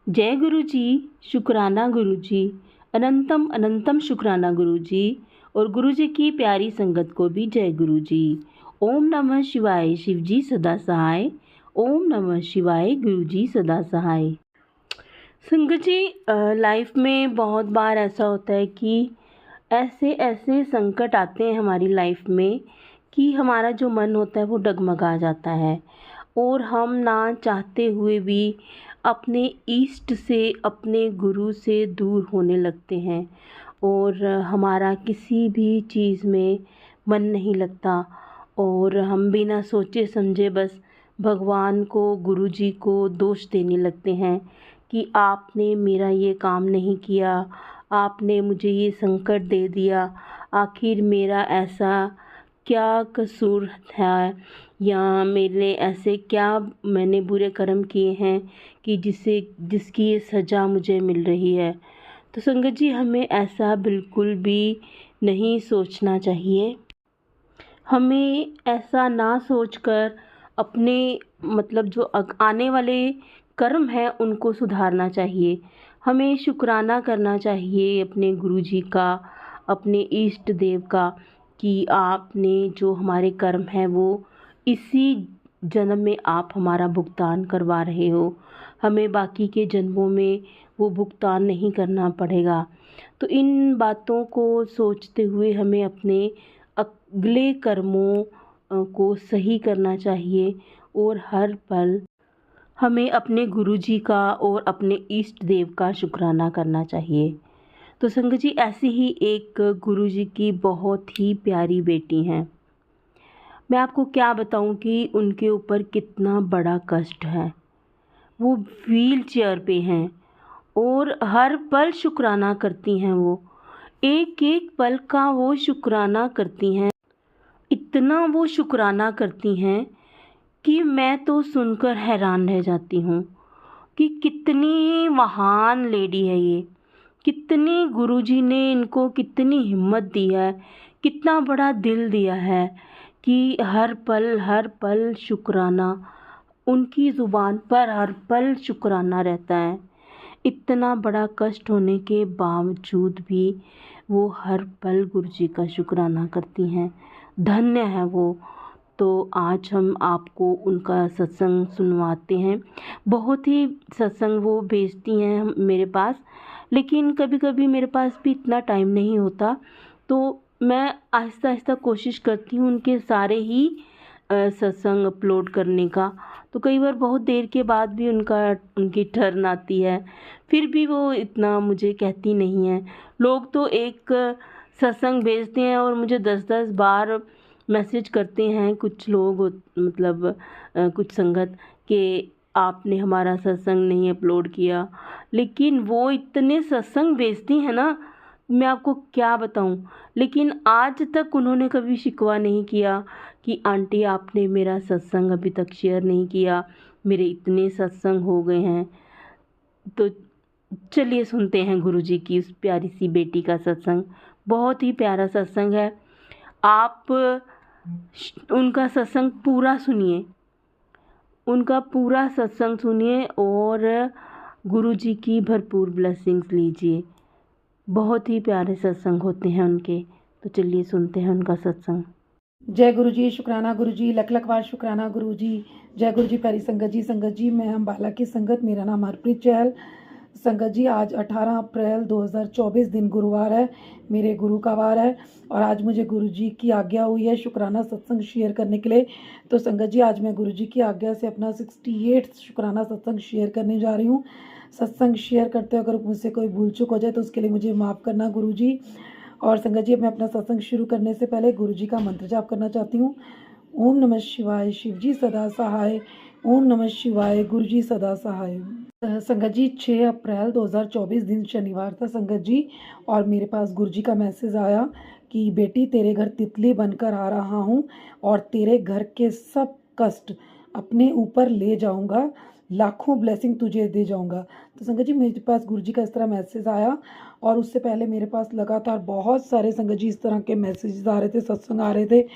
जय गुरु जी। शुक्राना गुरु जी। अनंतम अनंतम शुक्राना गुरु जी। और गुरु जी की प्यारी संगत को भी जय गुरु जी। ओम नमः शिवाय। शिव जी सदा सहाय। ओम नमः शिवाय। गुरु जी सदा सहाय। संगत जी, लाइफ में बहुत बार ऐसा होता है कि ऐसे ऐसे संकट आते हैं हमारी लाइफ में कि हमारा जो मन होता है वो डगमगा जाता है और हम ना चाहते हुए भी अपने इष्ट से, अपने गुरु से दूर होने लगते हैं और हमारा किसी भी चीज़ में मन नहीं लगता और हम बिना सोचे समझे बस भगवान को, गुरु जी को दोष देने लगते हैं कि आपने मेरा ये काम नहीं किया, आपने मुझे ये संकट दे दिया, आखिर मेरा ऐसा क्या कसूर है या मेरे ऐसे क्या मैंने बुरे कर्म किए हैं कि जिसकी ये सज़ा मुझे मिल रही है। तो संगत जी, हमें ऐसा बिल्कुल भी नहीं सोचना चाहिए। हमें ऐसा ना सोचकर अपने जो आने वाले कर्म हैं उनको सुधारना चाहिए। हमें शुक्राना करना चाहिए अपने गुरुजी का, अपने इष्ट देव का कि आपने जो हमारे कर्म हैं वो इसी जन्म में आप हमारा भुगतान करवा रहे हो। हमें बाकी के जन्मों में वो भुगतान नहीं करना पड़ेगा। तो इन बातों को सोचते हुए हमें अपने अगले कर्मों को सही करना चाहिए और हर पल हमें अपने गुरुजी का और अपने इष्ट देव का शुक्राना करना चाहिए। तो संगत जी, ऐसी ही एक गुरुजी की बहुत ही प्यारी बेटी हैं। मैं आपको क्या बताऊं कि उनके ऊपर कितना बड़ा कष्ट है। वो व्हील चेयर पे हैं और हर पल शुक्राना करती हैं। वो एक एक पल का वो शुक्राना करती हैं। इतना वो शुक्राना करती हैं कि मैं तो सुनकर हैरान रह जाती हूँ कि कितनी महान लेडी है ये। कितनी गुरुजी ने इनको कितनी हिम्मत दी है, कितना बड़ा दिल दिया है कि हर पल शुक्राना, उनकी ज़ुबान पर हर पल शुक्राना रहता है। इतना बड़ा कष्ट होने के बावजूद भी वो हर पल गुरुजी का शुक्राना करती हैं। धन्य है वो। तो आज हम आपको उनका सत्संग सुनवाते हैं। बहुत ही सत्संग वो भेजती हैं मेरे पास, लेकिन कभी कभी मेरे पास भी इतना टाइम नहीं होता, तो मैं आहिस्ता आहिस्ता कोशिश करती हूँ उनके सारे ही सत्संग अपलोड करने का। तो कई बार बहुत देर के बाद भी उनकी टर्न आती है, फिर भी वो इतना मुझे कहती नहीं है। लोग तो एक सत्संग भेजते हैं और मुझे 10-10 बार मैसेज करते हैं कुछ लोग, कुछ संगत, कि आपने हमारा सत्संग नहीं अपलोड किया। लेकिन वो इतने सत्संग भेजती हैं ना, मैं आपको क्या बताऊं। लेकिन आज तक उन्होंने कभी शिकवा नहीं किया कि आंटी आपने मेरा सत्संग अभी तक शेयर नहीं किया, मेरे इतने सत्संग हो गए हैं। तो चलिए सुनते हैं गुरुजी की उस प्यारी सी बेटी का सत्संग। बहुत ही प्यारा सत्संग है। आप उनका सत्संग पूरा सुनिए, उनका पूरा सत्संग सुनिए और गुरुजी की भरपूर ब्लेसिंग्स लीजिए। बहुत ही प्यारे सत्संग होते हैं उनके। तो चलिए सुनते हैं उनका सत्संग। जय गुरु जी। शुक्राना गुरु जी। लख लख बार शुक्राना गुरु जी। जय गुरु जी। प्यारी संगत जी मैं अम्बाला की संगत, मेरा नाम हरप्रीत चहल। संगत जी, आज 18 अप्रैल 2024 दिन गुरुवार है, मेरे गुरु का वार है और आज मुझे गुरु जी की आज्ञा हुई है शुक्राना सत्संग शेयर करने के लिए। तो संगत जी, आज मैं गुरु जी की आज्ञा से अपना 68 शुक्राना सत्संग शेयर करने जा रही हूँ। सत्संग शेयर करते अगर मुझसे कोई भूल चूक हो जाए तो उसके लिए मुझे माफ़ करना गुरु जी। और संगत जी, मैं अपना सत्संग शुरू करने से पहले गुरु जी का मंत्र जाप करना चाहती हूँ। ओम नमः शिवाय। शिव जी सदा सहाय। ओम नमः शिवाय। गुरु जी सदा सहाय। संगत जी, 6 अप्रैल 2024 दिन शनिवार था संगत जी, और मेरे पास गुरु जी का मैसेज आया कि बेटी तेरे घर तितली बनकर आ रहा हूँ और तेरे घर के सब कष्ट अपने ऊपर ले जाऊँगा, लाखों ब्लेसिंग तुझे दे जाऊँगा। तो संगत जी, मेरे पास गुरु जी का इस तरह मैसेज आया और उससे पहले मेरे पास लगातार बहुत सारे संगत जी इस तरह के मैसेजेस आ रहे थे, सत्संग आ रहे थे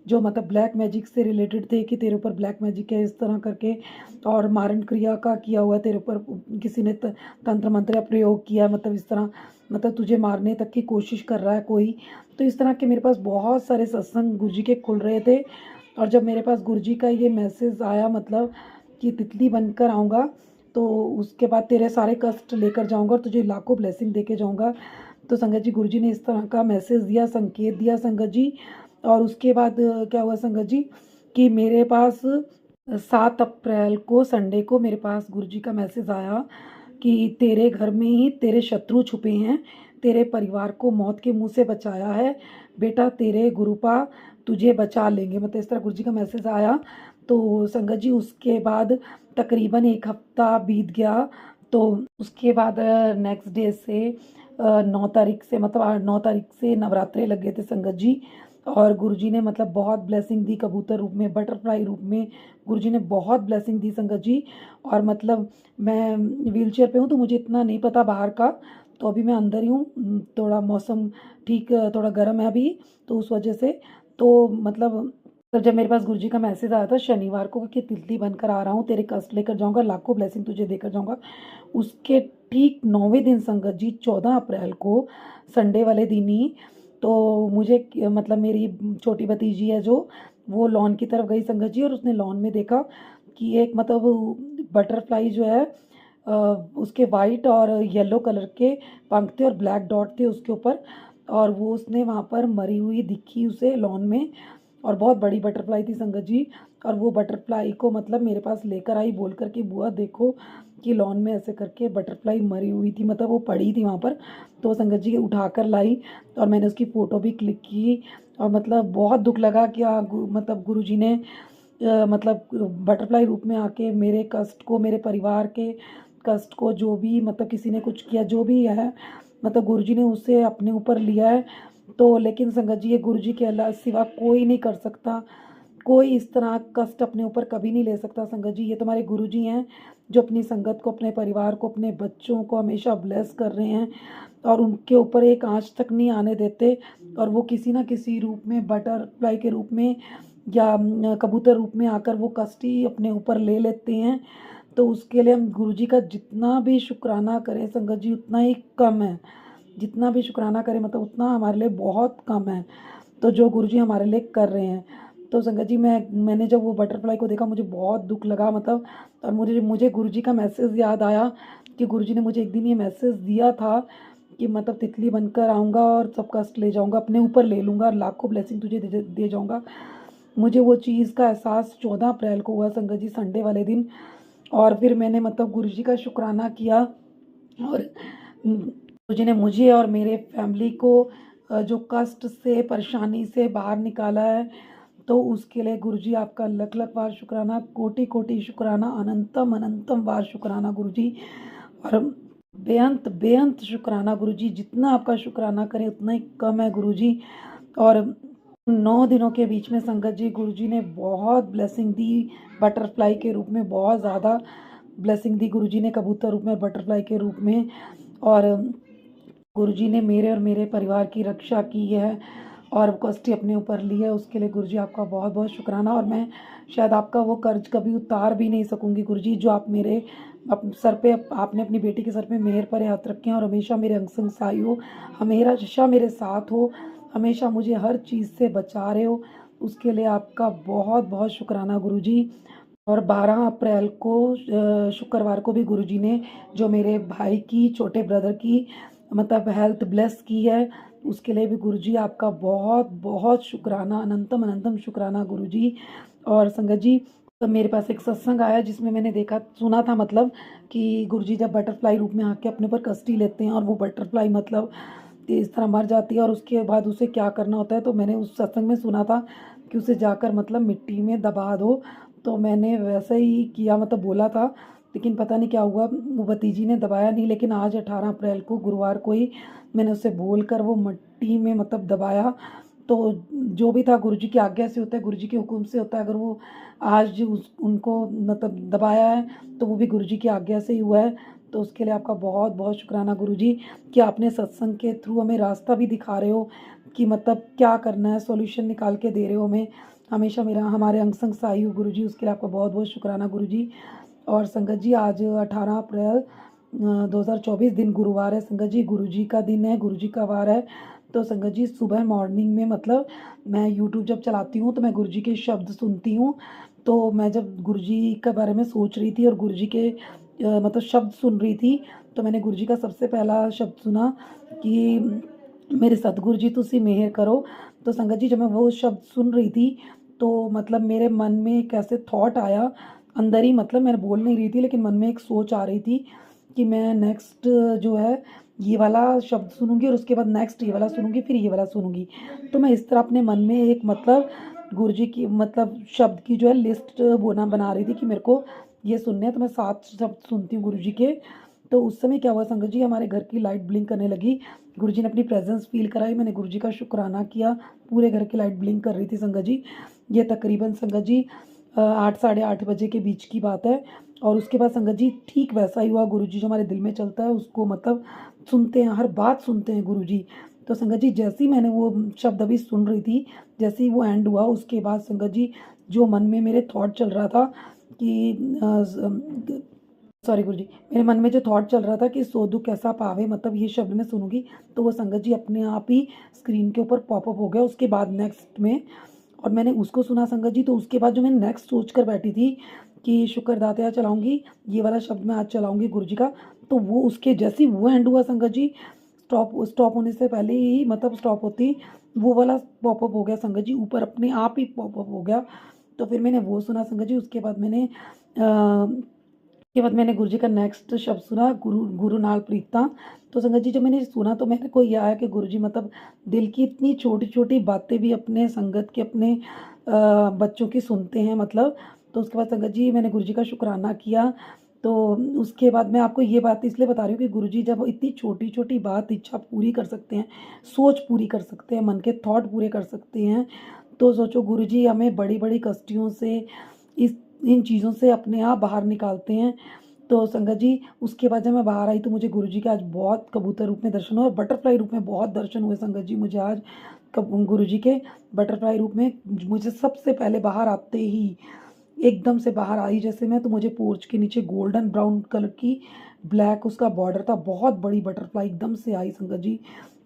जो मतलब ब्लैक मैजिक से रिलेटेड थे कि तेरे ऊपर ब्लैक मैजिक है इस तरह करके, और मारण क्रिया का किया हुआ है तेरे ऊपर, किसी ने तंत्र मंत्र या प्रयोग किया है, मतलब इस तरह, मतलब तुझे मारने तक की कोशिश कर रहा है कोई। तो इस तरह के मेरे पास बहुत सारे सत्संग गुरुजी के खुल रहे थे। और जब मेरे पास गुरुजी का ये मैसेज आया, मतलब कि तितली बनकर आऊँगा, तो उसके बाद तेरे सारे कष्ट लेकर जाऊँगा और तुझे लाखों ब्लेसिंग दे के जाऊँगा। तो संगत जी, गुरुजी ने इस तरह का मैसेज दिया, संकेत दिया संगत जी। और उसके बाद क्या हुआ संगत जी, कि मेरे पास 7 अप्रैल को संडे को मेरे पास गुरुजी का मैसेज आया कि तेरे घर में ही तेरे शत्रु छुपे हैं, तेरे परिवार को मौत के मुंह से बचाया है बेटा, तेरे गुरुपा तुझे बचा लेंगे, मतलब इस तरह गुरुजी का मैसेज आया। तो संगत जी, उसके बाद तकरीबन 1 हफ्ता बीत गया। तो उसके बाद नेक्स्ट डे से 9 तारीख से, मतलब 9 तारीख से नवरात्रे लग गए थे संगत जी। और गुरुजी ने मतलब बहुत ब्लेसिंग दी, कबूतर रूप में, बटरफ्लाई रूप में गुरुजी ने बहुत ब्लेसिंग दी संगत जी। और मतलब मैं व्हीलचेयर पे हूँ तो मुझे इतना नहीं पता बाहर का, तो अभी मैं अंदर ही हूँ। थोड़ा मौसम ठीक, थोड़ा गर्म है अभी, तो उस वजह से। तो मतलब तब जब मेरे पास गुरुजी का मैसेज आया था शनिवार को कि तितली बनकर आ रहा हूँ, तेरे कष्ट लेकर जाऊँगा, लाखों ब्लेसिंग तुझे देकर जाऊँगा, उसके ठीक 9वें दिन संगत जी 14 अप्रैल को संडे वाले दिन ही, तो मुझे मतलब मेरी छोटी भतीजी है जो, वो लॉन की तरफ गई संगत जी, और उसने लॉन में देखा कि एक मतलब बटरफ्लाई जो है, उसके वाइट और येलो कलर के पंख थे और ब्लैक डॉट थे उसके ऊपर, और वो उसने वहाँ पर मरी हुई दिखी उसे लॉन में, और बहुत बड़ी बटरफ्लाई थी संगत जी। और वो बटरफ्लाई को मतलब मेरे पास लेकर आई, बोल कर कि बुआ देखो कि लॉन में ऐसे करके बटरफ्लाई मरी हुई थी, मतलब वो पड़ी थी वहाँ पर। तो संगत जी उठा कर लाई और मैंने उसकी फ़ोटो भी क्लिक की। और मतलब बहुत दुख लगा कि मतलब गुरुजी ने मतलब बटरफ्लाई रूप में आके मेरे कष्ट को, मेरे परिवार के कष्ट को, जो भी मतलब किसी ने कुछ किया जो भी है, मतलब गुरुजी ने उसे अपने ऊपर लिया है। तो लेकिन संगत जी, ये गुरुजी के अलावा सिवा कोई नहीं कर सकता, कोई इस तरह कष्ट अपने ऊपर कभी नहीं ले सकता संगत जी। ये तुम्हारे गुरुजी हैं जो अपनी संगत को, अपने परिवार को, अपने बच्चों को हमेशा ब्लेस कर रहे हैं, और उनके ऊपर एक आँच तक नहीं आने देते। और वो किसी ना किसी रूप में, बटरफ्लाई के रूप में या कबूतर रूप में आकर वो कष्ट ही अपने ऊपर ले लेते हैं। तो उसके लिए हम गुरुजी का जितना भी शुक्राना करें संगत जी उतना ही कम है, जितना भी शुक्राना करें मतलब उतना हमारे लिए बहुत कम है, तो जो गुरुजी हमारे लिए कर रहे हैं। तो संगत जी, मैंने जब वो बटरफ्लाई को देखा मुझे बहुत दुख लगा, मतलब, और मुझे मुझे गुरुजी का मैसेज याद आया कि गुरुजी ने मुझे एक दिन ये मैसेज दिया था कि मतलब तितली बनकर आऊँगा और सब कष्ट ले जाऊँगा, अपने ऊपर ले लूँगा और लाखों ब्लेसिंग तुझे दे जाऊँगा। मुझे वो चीज़ का एहसास 14 अप्रैल को हुआ संगत जी, संडे वाले दिन। और फिर मैंने मतलब गुरुजी का शुक्राना किया, और गुरुजी ने मुझे और मेरे फैमिली को जो कष्ट से, परेशानी से बाहर निकाला है, तो उसके लिए गुरुजी आपका लख लख बार शुक्राना, कोटि कोटि शुक्राना, अनंतम अनंतम बार शुक्राना गुरुजी। और बेअंत बेअंत शुक्राना गुरुजी, जितना आपका शुक्राना करें उतना ही कम है गुरुजी। और 9 दिनों के बीच में संगत जी गुरुजी ने बहुत ब्लेसिंग दी, बटरफ्लाई के रूप में बहुत ज़्यादा ब्लेसिंग दी गुरुजी ने, कबूतर रूप में, बटरफ्लाई के रूप में। और गुरुजी ने मेरे और मेरे परिवार की रक्षा की है और कष्ट अपने ऊपर ली है, उसके लिए गुरुजी आपका बहुत बहुत शुक्राना। और मैं शायद आपका वो कर्ज कभी उतार भी नहीं सकूंगी गुरुजी, जो आप मेरे सर पे, आपने अपनी बेटी के सर पे मेहर पर हाथ रखे हैं और हमेशा मेरे अंग संग सहाय हो, हमेशा मेरे साथ हो, हमेशा मुझे हर चीज़ से बचा रहे हो, उसके लिए आपका बहुत बहुत शुक्राना गुरुजी। और 12 अप्रैल को शुक्रवार को भी गुरुजी ने जो मेरे भाई की, छोटे ब्रदर की मतलब हेल्थ ब्लेस की है, उसके लिए भी गुरुजी आपका बहुत बहुत शुक्राना, अनंतम अनंतम शुक्राना गुरुजी। और संगत जी, तो मेरे पास एक सत्संग आया जिसमें मैंने देखा, सुना था मतलब कि गुरुजी जब बटरफ्लाई रूप में आके अपने ऊपर कष्टी लेते हैं और वो बटरफ्लाई मतलब इस तरह मर जाती है और उसके बाद उसे क्या करना होता है, तो मैंने उस सत्संग में सुना था कि उसे जाकर मतलब मिट्टी में दबा दो। तो मैंने वैसा ही किया, मतलब बोला था, लेकिन पता नहीं क्या हुआ, वो भतीजी ने दबाया नहीं, लेकिन आज 18 अप्रैल को गुरुवार को ही मैंने उससे बोल कर वो मिट्टी में मतलब दबाया। तो जो भी था गुरुजी की आज्ञा से होता है, गुरुजी के हुक्म से होता है, अगर वो आज उनको मतलब दबाया है तो वो भी गुरुजी की आज्ञा से ही हुआ है। तो उसके लिए आपका बहुत बहुत शुक्राना गुरुजी कि आपने सत्संग के थ्रू हमें रास्ता भी दिखा रहे हो कि मतलब क्या करना है, सॉल्यूशन निकाल के दे रहे हो हमें। हमेशा मेरा हमारे अंग संग सहाय हो गुरु जी, उसके लिए आपका बहुत बहुत शुक्राना गुरु जी। और संगत जी आज 18 अप्रैल 2024 दिन गुरुवार है संगत जी, गुरु जी का दिन है, गुरु जी का वार है। तो संगत जी सुबह मॉर्निंग में मतलब मैं यूट्यूब जब चलाती हूँ तो मैं गुरु जी के शब्द सुनती हूँ। तो मैं जब गुरु जी के बारे में सोच रही थी और गुरु जी के मतलब शब्द सुन रही थी, तो मैंने गुरु जी का सबसे पहला शब्द सुना कि मेरे सतगुरु जी तुसी मेहर करो। तो संगत जी जब मैं वो शब्द सुन रही थी तो मतलब मेरे मन में एक ऐसे थॉट आया अंदर ही, मतलब मैं बोल नहीं रही थी लेकिन मन में एक सोच आ रही थी कि मैं नेक्स्ट जो है ये वाला शब्द सुनूंगी और उसके बाद नेक्स्ट ये वाला सुनूंगी, फिर ये वाला सुनूंगी। तो मैं इस तरह अपने मन में एक मतलब गुरु जी की मतलब शब्द की जो है लिस्ट बना रही थी कि मेरे को ये सुनने हैं। तो मैं 7 शब्द सुनती हूँ गुरु जी के। तो उस समय क्या हुआ संगत जी, हमारे घर की लाइट ब्लिंक करने लगी। गुरु जी ने अपनी प्रेजेंस फील कराई, मैंने गुरु जी का शुक्राना किया, पूरे घर की लाइट ब्लिंक कर रही थी संगत जी। ये तकरीबन संगत जी 8 साढ़े 8 बजे के बीच की बात है। और उसके बाद संगत जी ठीक वैसा ही हुआ, गुरु जी जो हमारे दिल में चलता है उसको मतलब सुनते हैं, हर बात सुनते हैं गुरु जी। तो संगत जी जैसे ही मैंने वो शब्द अभी सुन रही थी, जैसे ही वो एंड हुआ उसके बाद संगत जी जो मन में मेरे थॉट चल रहा था कि सॉरी गुरु जी, मेरे मन में जो थॉट चल रहा था कि सो दुख कैसा पावे, मतलब ये शब्द मैं सुनूंगी, तो वो संगत जी अपने आप ही स्क्रीन के ऊपर पॉपअप हो गया उसके बाद नेक्स्ट में। और मैंने उसको सुना संगत जी। तो उसके बाद जो मैं नेक्स्ट सोच कर बैठी थी कि शुक्र दाता चलाऊंगी, ये वाला शब्द मैं आज चलाऊंगी गुरु जी का, तो वो उसके जैसे ही वो एंड हुआ संगत जी, स्टॉप होने से पहले ही मतलब स्टॉप होती वो वाला पॉपअप हो गया संगत जी, ऊपर अपने आप ही पॉपअप हो गया। तो फिर मैंने वो सुना संगत जी। उसके बाद मैंने गुरु जी का नेक्स्ट शब्द सुना, गुरु गुरु नाल प्रीता। तो संगत जी जब मैंने सुना तो मेरे को ये आया कि गुरु जी मतलब दिल की इतनी छोटी छोटी बातें भी अपने संगत के अपने बच्चों की सुनते हैं मतलब। तो उसके बाद संगत जी मैंने गुरु जी का शुक्राना किया। तो उसके बाद मैं आपको ये बात इसलिए बता रही हूँ कि गुरु जी जब इतनी छोटी छोटी बात इच्छा पूरी कर सकते हैं, सोच पूरी कर सकते हैं, मन के थॉट पूरे कर सकते हैं, तो सोचो गुरु जी हमें बड़ी बड़ी कष्टियों से इस इन चीज़ों से अपने आप बाहर निकालते हैं। तो संगत जी उसके बाद जब मैं बाहर आई तो मुझे गुरु जी के आज बहुत कबूतर रूप में दर्शन हुए और बटरफ्लाई रूप में बहुत दर्शन हुए संगत जी मुझे आज गुरु जी के बटरफ्लाई रूप में। मुझे सबसे पहले बाहर आते ही एकदम से बाहर आई जैसे मैं, तो मुझे पोर्च के नीचे गोल्डन ब्राउन कलर की ब्लैक उसका बॉर्डर था, बहुत बड़ी बटरफ्लाई एकदम से आई संगत जी।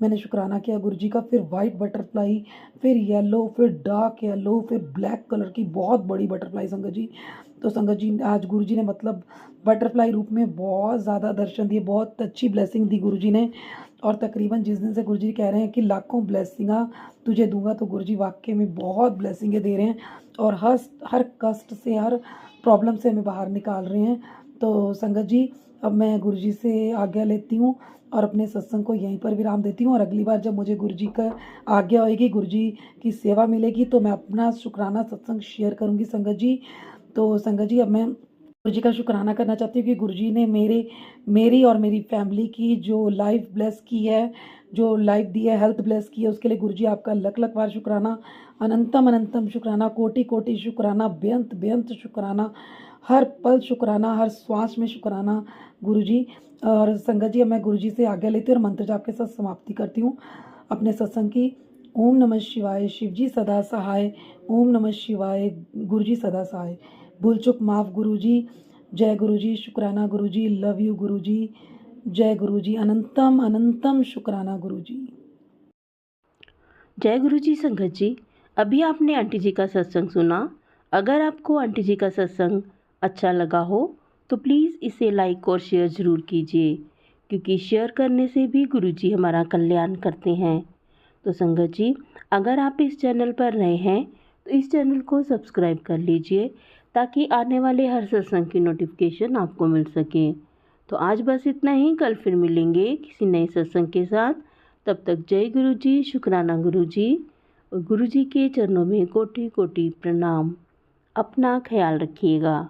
मैंने शुक्राना किया गुरु जी का। फिर वाइट बटरफ्लाई, फिर येलो, फिर डार्क येलो, फिर ब्लैक कलर की बहुत बड़ी बटरफ्लाई संगत जी। तो संगत जी आज गुरु जी ने मतलब बटरफ्लाई रूप में बहुत ज़्यादा दर्शन दिए, बहुत अच्छी ब्लेसिंग दी गुरु जी ने। और तकरीबन जिस दिन से गुरु जी कह रहे हैं कि लाखों ब्लेसिंगा तुझे दूंगा, तो गुरु जी वाकई में बहुत ब्लेसिंगें दे रहे हैं और हर कष्ट से हर प्रॉब्लम से हमें बाहर निकाल रहे हैं। तो संगत जी अब मैं गुरु जी से आज्ञा लेती हूँ और अपने सत्संग को यहीं पर विराम देती हूँ। और अगली बार जब मुझे गुरु जी का आज्ञा होएगी, गुरु जी की सेवा मिलेगी, तो मैं अपना शुक्राना सत्संग शेयर करूँगी संगत जी। तो संगत जी अब मैं गुरु जी का शुक्राना करना चाहती हूँ कि गुरु जी ने मेरी और मेरी फैमिली की जो लाइफ ब्लेस की है, जो लाइफ दी है, हेल्थ ब्लेस की है, उसके लिए गुरु जी आपका लख लख बार शुक्राना, अनंतम अनंतम शुक्राना, कोटि कोटि शुक्राना, बेअंत बेअंत शुक्राना, हर पल शुक्राना, हर श्वास में शुक्राना गुरु जी। और संगत जी अब मैं गुरु जी से आज्ञा लेती हूँ और मंत्र जाप के साथ समाप्ति करती हूँ अपने सत्संग की। ओम नमः शिवाय, शिव जी सदा सहाय। ओम नमः शिवाय, गुरु जी सदा सहाय। भूल चुक माफ़ गुरु जी। जय गुरु जी, शुक्राना गुरु जी, लव यू गुरु जी, जय गुरु जी, अनंतम अनंतम शुक्राना गुरु जी। जय गुरु जी। संगत जी अभी आपने आंटी जी का सत्संग सुना। अगर आपको आंटी जी का सत्संग अच्छा लगा हो तो प्लीज़ इसे लाइक और शेयर ज़रूर कीजिए, क्योंकि शेयर करने से भी गुरु जी हमारा कल्याण करते हैं। तो संगत जी अगर आप इस चैनल पर नए हैं तो इस चैनल को सब्सक्राइब कर लीजिए, ताकि आने वाले हर सत्संग की नोटिफिकेशन आपको मिल सके। तो आज बस इतना ही, कल फिर मिलेंगे किसी नए सत्संग के साथ। तब तक जय गुरु जी, शुक्राना गुरु जी, और गुरु जी के चरणों में कोटि कोटि प्रणाम। अपना ख्याल रखिएगा।